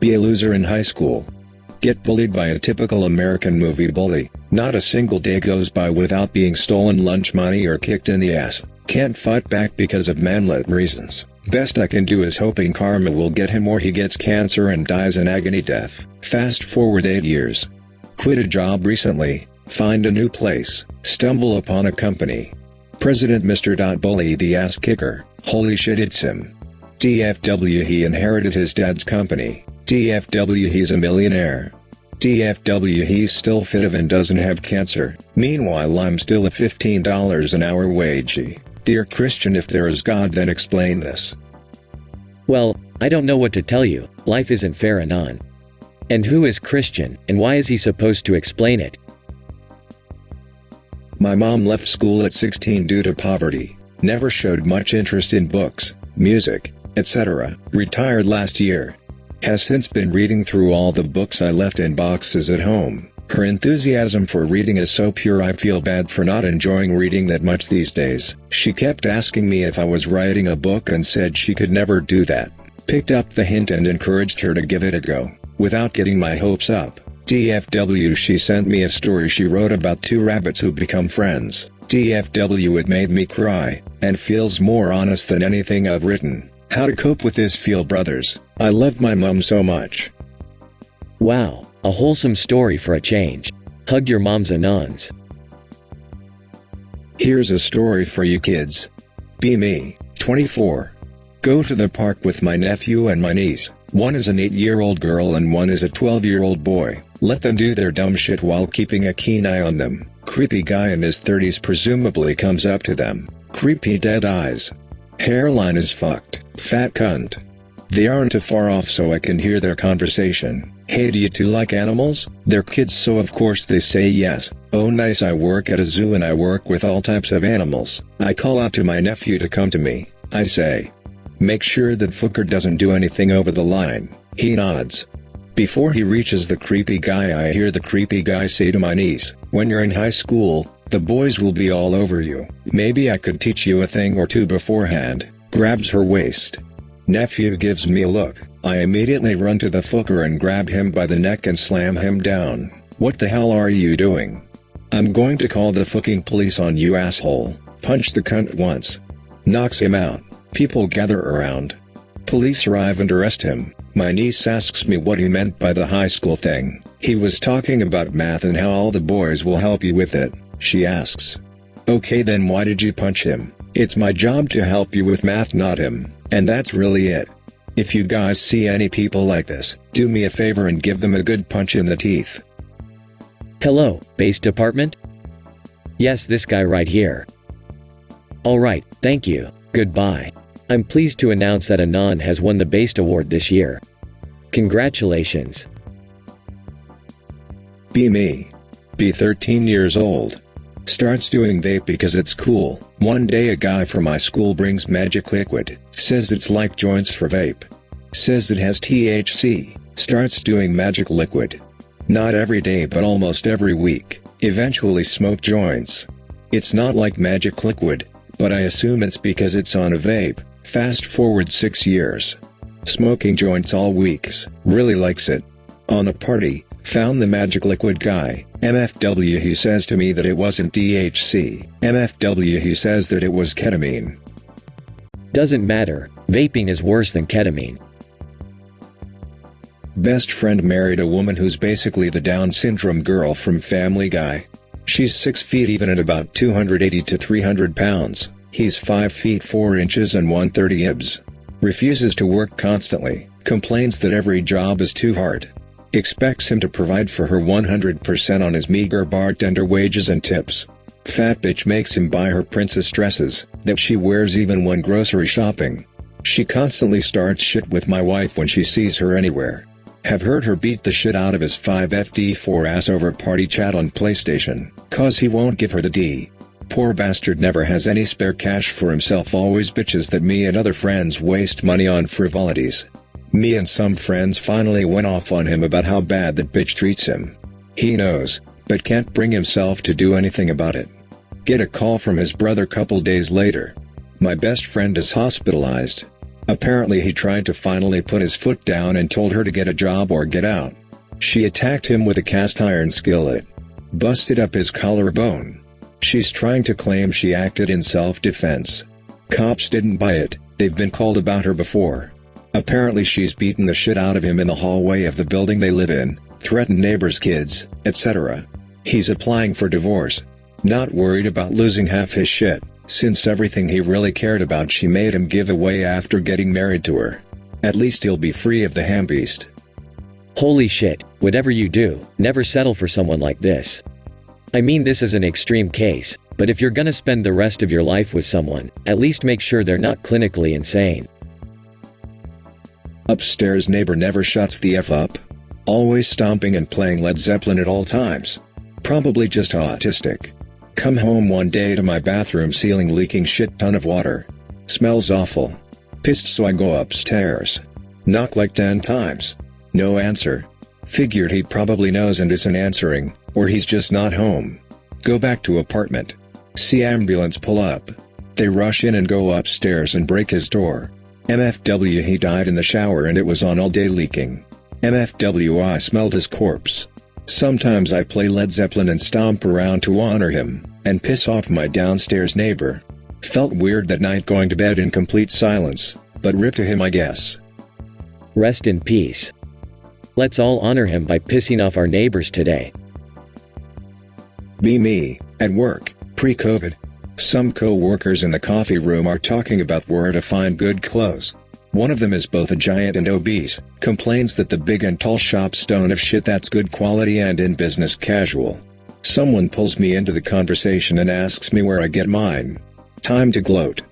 Be a loser in high school. Get bullied by a typical American movie bully. Not a single day goes by without being stolen lunch money or kicked in the ass. Can't fight back because of manlet reasons. Best I can do is hoping karma will get him or he gets cancer and dies an agony death. Fast forward 8 years. Quit a job recently, find a new place, stumble upon a company. President Mr. Bully the ass kicker. Holy shit, it's him. DFW, he inherited his dad's company. DFW, he's a millionaire. DFW, he's still fit and doesn't have cancer. Meanwhile, I'm still at $15 an hour wage. Dear Christian, if there is God, then explain this. Well, I don't know what to tell you. Life isn't fair, Anon. And who is Christian, and why is he supposed to explain it? My mom left school at 16 due to poverty. Never showed much interest in books, music, etc. Retired last year. Has since been reading through all the books I left in boxes at home. Her enthusiasm for reading is so pure I feel bad for not enjoying reading that much these days. She kept asking me if I was writing a book and said she could never do that. Picked up the hint and encouraged her to give it a go. Without getting my hopes up, DFW, she sent me a story she wrote about 2 rabbits who become friends. DFW, it made me cry, and feels more honest than anything I've written. How to cope with this, feel brothers. I love my mom so much. Wow, a wholesome story for a change. Hug your moms, Anons. Here's a story for you kids. Be me, 24. Go to the park with my nephew and my niece. One is an 8-year-old girl and one is a 12-year-old boy. Let them do their dumb shit while keeping a keen eye on them. Creepy guy in his 30s presumably comes up to them. Creepy dead eyes. Hairline is fucked. Fat cunt. They aren't too far off so I can hear their conversation. Hey, do you two like animals? They're kids so of course they say yes. Oh nice, I work at a zoo and I work with all types of animals. I call out to my nephew to come to me. I say, make sure that fucker doesn't do anything over the line. He nods. Before he reaches the creepy guy, I hear the creepy guy say to my niece, when you're in high school, the boys will be all over you. Maybe I could teach you a thing or two beforehand. Grabs her waist. Nephew gives me a look. I immediately run to the fucker and grab him by the neck and slam him down. What the hell are you doing? I'm going to call the fucking police on you, asshole. Punch the cunt once. Knocks him out. People gather around. Police arrive and arrest him. My niece asks me what he meant by the high school thing. He was talking about math and how all the boys will help you with it, she asks. Okay, then why did you punch him? It's my job to help you with math, not him. And that's really it. If you guys see any people like this, do me a favor and give them a good punch in the teeth. Hello, base department? Yes, this guy right here. Alright, thank you, goodbye. I'm pleased to announce that Anon has won the Based Award this year. Congratulations. Be me. Be 13 years old. Starts doing vape because it's cool. One day a guy from my school brings magic liquid. Says it's like joints for vape. Says it has THC. Starts doing magic liquid. Not every day but almost every week. Eventually smoke joints. It's not like magic liquid, but I assume it's because it's on a vape. Fast forward 6 years. Smoking joints all weeks. Really likes it. On a party, found the magic liquid guy. MFW, he says to me that it wasn't THC. MFW, he says that it was ketamine. Doesn't matter, vaping is worse than ketamine. Best friend married a woman who's basically the Down syndrome girl from Family Guy. She's 6 feet even at about 280 to 300 pounds. He's 5 feet 4 inches and 130 ibs. Refuses to work constantly, complains that every job is too hard. Expects him to provide for her 100% on his meager bartender wages and tips. Fat bitch makes him buy her princess dresses, that she wears even when grocery shopping. She constantly starts shit with my wife when she sees her anywhere. Have heard her beat the shit out of his 5FD4 ass over party chat on PlayStation, cause he won't give her the D. Poor bastard never has any spare cash for himself, always bitches that me and other friends waste money on frivolities. Me and some friends finally went off on him about how bad that bitch treats him. He knows, but can't bring himself to do anything about it. Get a call from his brother couple days later. My best friend is hospitalized. Apparently he tried to finally put his foot down and told her to get a job or get out. She attacked him with a cast iron skillet. Busted up his collarbone. She's trying to claim she acted in self-defense. Cops didn't buy it, they've been called about her before. Apparently she's beaten the shit out of him in the hallway of the building they live in, threatened neighbors' kids, etc. He's applying for divorce. Not worried about losing half his shit, since everything he really cared about she made him give away after getting married to her. At least he'll be free of the hambeast. Holy shit, whatever you do, never settle for someone like this. I mean, this is an extreme case, but if you're gonna spend the rest of your life with someone, at least make sure they're not clinically insane. Upstairs neighbor never shuts the F up. Always stomping and playing Led Zeppelin at all times. Probably just autistic. Come home one day to my bathroom ceiling leaking shit ton of water. Smells awful. Pissed, so I go upstairs. Knock like 10 times. No answer. Figured he probably knows and isn't answering, or he's just not home. Go back to apartment. See ambulance pull up. They rush in and go upstairs and break his door. MFW, he died in the shower and it was on all day leaking. MFW, I smelled his corpse. Sometimes I play Led Zeppelin and stomp around to honor him, and piss off my downstairs neighbor. Felt weird that night going to bed in complete silence, but rip to him I guess. Rest in peace. Let's all honor him by pissing off our neighbors today. Be me, at work, pre-COVID. Some co-workers in the coffee room are talking about where to find good clothes. One of them is both a giant and obese, complains that the big and tall shops don't have shit that's good quality and in business casual. Someone pulls me into the conversation and asks me where I get mine. Time to gloat.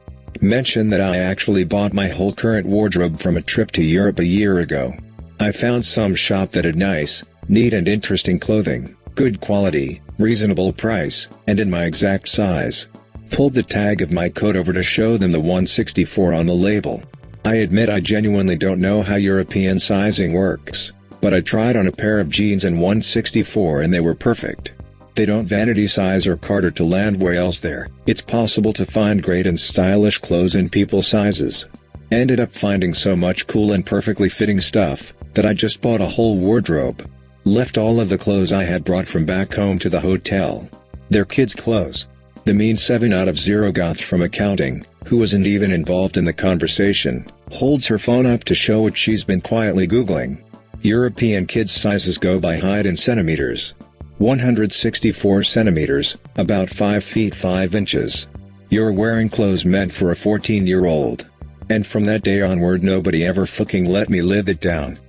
Mention that I actually bought my whole current wardrobe from a trip to Europe a year ago. I found some shop that had nice, neat and interesting clothing, good quality, reasonable price, and in my exact size. Pulled the tag of my coat over to show them the 164 on the label. I admit I genuinely don't know how European sizing works, but I tried on a pair of jeans in 164 and they were perfect. They don't vanity size or cater to land where else there. It's possible to find great and stylish clothes in people sizes. Ended up finding so much cool and perfectly fitting stuff that I just bought a whole wardrobe. Left all of the clothes I had brought from back home to the hotel. They're kids' clothes. The mean 7 out of 0 goth from accounting, who wasn't even involved in the conversation, holds her phone up to show what she's been quietly Googling. European kids' sizes go by height in centimeters. 164 centimeters, about 5 feet 5 inches. You're wearing clothes meant for a 14-year-old. And from that day onward nobody ever fucking let me live it down.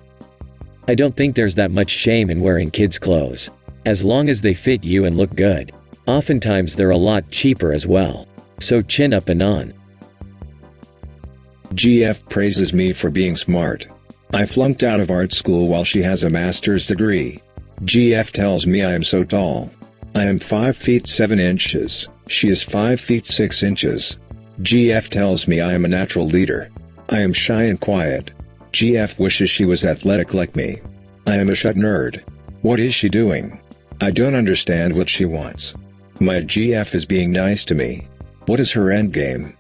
I don't think there's that much shame in wearing kids' clothes. As long as they fit you and look good. Oftentimes they're a lot cheaper as well. So chin up Anon. GF praises me for being smart. I flunked out of art school while she has a master's degree. GF tells me I am so tall. I am 5 feet 7 inches, she is 5 feet 6 inches. GF tells me I am a natural leader. I am shy and quiet. GF wishes she was athletic like me. I am a shut nerd. What is she doing? I don't understand what she wants. My GF is being nice to me. What is her endgame?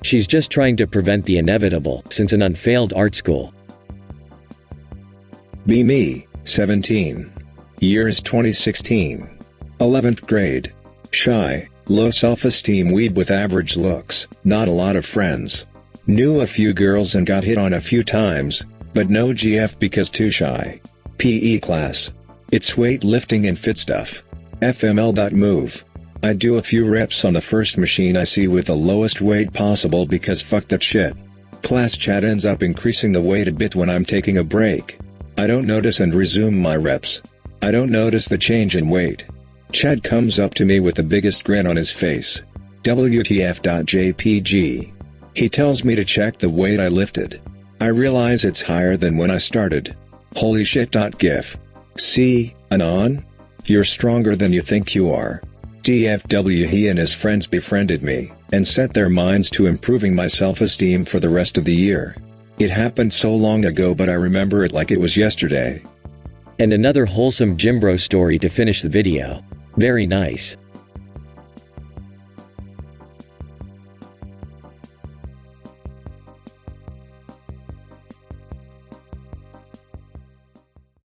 She's just trying to prevent the inevitable, since an unfailed art school. Be me, 17. Years 2016. 11th grade. Shy, low self-esteem weeb with average looks, not a lot of friends. Knew a few girls and got hit on a few times, but no GF because too shy. PE class. It's weightlifting and fit stuff. FML.move. I do a few reps on the first machine I see with the lowest weight possible because fuck that shit. Class chat ends up increasing the weight a bit when I'm taking a break. I don't notice and resume my reps. I don't notice the change in weight. Chad comes up to me with the biggest grin on his face. WTF.jpg. He tells me to check the weight I lifted. I realize it's higher than when I started. Holy shit.gif. See, Anon? You're stronger than you think you are. DFW. He and his friends befriended me, and set their minds to improving my self-esteem for the rest of the year. It happened so long ago but I remember it like it was yesterday. And another wholesome Jimbro story to finish the video. Very nice.